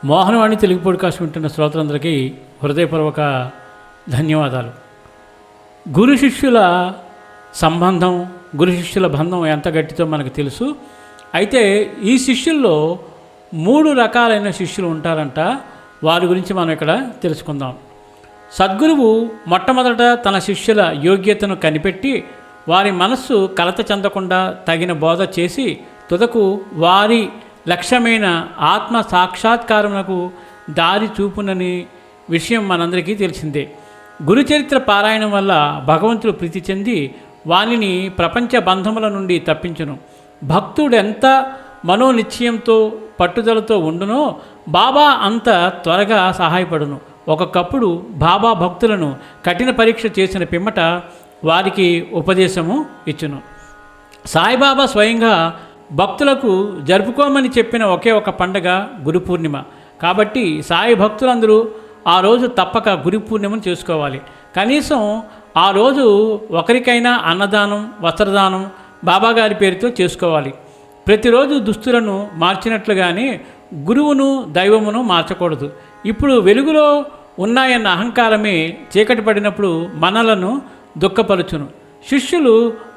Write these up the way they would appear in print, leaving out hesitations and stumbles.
Mohanavani Telugu podcast వింటున్న శ్రోతలందరికీ హృదయపూర్వక ధన్యవాదాలు. గురు శిష్యుల సంబంధం, గురు శిష్యుల బంధం ఎంత గట్టితో మనకు తెలుసు. అయితే ఈ శిష్యుల్లో 3 రకాలైన శిష్యులు ఉంటారంట. వారి గురించి మనం ఇక్కడ తెలుసుకుందాం. సద్గురువు మొట్టమొదట తన శిష్యుల యోగ్యతను కనిపెట్టి వారి మనస్సు కలత చెందకుండా తగిన బోధ చేసి తుదకు వారి లక్ష్యమైన ఆత్మ సాక్షాత్కారమునకు దారి చూపునని విషయం మనందరికీ తెలిసిందే. గురుచరిత్ర పారాయణం వల్ల భగవంతుడు ప్రీతి చెంది వానిని ప్రపంచ బంధముల నుండి తప్పించును. భక్తుడు ఎంత మనోనిశ్చయంతో పట్టుదలతో ఉండునో బాబా అంత త్వరగా సహాయపడును. ఒకప్పుడు బాబా భక్తులను కఠిన పరీక్ష చేసిన పిమ్మట వారికి ఉపదేశము ఇచ్చును. సాయిబాబా స్వయంగా భక్తులకు జరుపుకోమని చెప్పిన ఒకే ఒక పండగ గురు పూర్ణిమ. కాబట్టి సాయి భక్తులందరూ ఆ రోజు తప్పక గురు పూర్ణిమను చేసుకోవాలి. కనీసం ఆ రోజు ఒకరికైనా అన్నదానం, వస్త్రదానం బాబాగారి పేరుతో చేసుకోవాలి. ప్రతిరోజు దుస్తులను మార్చినట్లుగానే గురువును దైవమును మార్చకూడదు. ఇప్పుడు వెలుగులో ఉన్నాయన్న అహంకారమే చీకటి పడినప్పుడు మనలను దుఃఖపరచును. శిష్యులు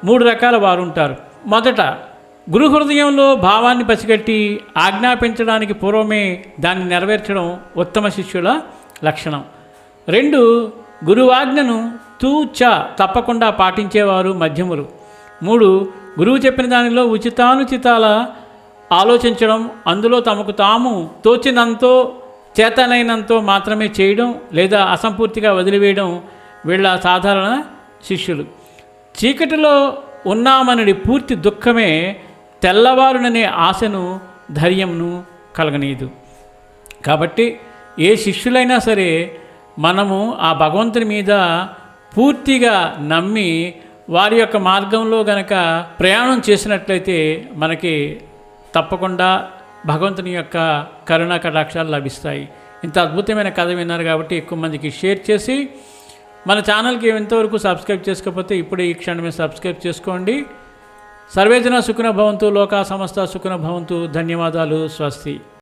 3 రకాల వారు ఉంటారు. మొదట, గురు హృదయంలో భావాన్ని పసిగట్టి ఆజ్ఞాపించడానికి పూర్వమే దాన్ని నెరవేర్చడం ఉత్తమ శిష్యుల లక్షణం. 2, గురువాజ్ఞను తూచా తప్పకుండా పాటించేవారు మధ్యములు. 3, గురువు చెప్పిన దానిలో ఉచితానుచితాల ఆలోచించడం, అందులో తమకు తాము తోచినంతో చేతనైనంతో మాత్రమే చేయడం లేదా అసంపూర్తిగా వదిలివేయడం వీళ్ళ సాధారణ శిష్యులు. చీకటిలో ఉన్నామనడి పూర్తి దుఃఖమే తెల్లవారుననే ఆశను, ధైర్యంను కలగనీయదు. కాబట్టి ఏ శిష్యులైనా సరే మనము ఆ భగవంతుని మీద పూర్తిగా నమ్మి వారి యొక్క మార్గంలో గనక ప్రయాణం చేసినట్లయితే మనకి తప్పకుండా భగవంతుని యొక్క కరుణా కటాక్షాలు లభిస్తాయి. ఇంత అద్భుతమైన కథ విన్నారు కాబట్టి ఎక్కువ మందికి షేర్ చేసి మన ఛానల్కి ఎంతవరకు సబ్స్క్రైబ్ చేసుకోకపోతే ఇప్పుడే ఈ క్షణమే సబ్స్క్రైబ్ చేసుకోండి. సర్వేజన సుఖినో భవంతు, లోకా సమస్త సుఖినో భవంతు. ధన్యవాదాలు. స్వస్తి.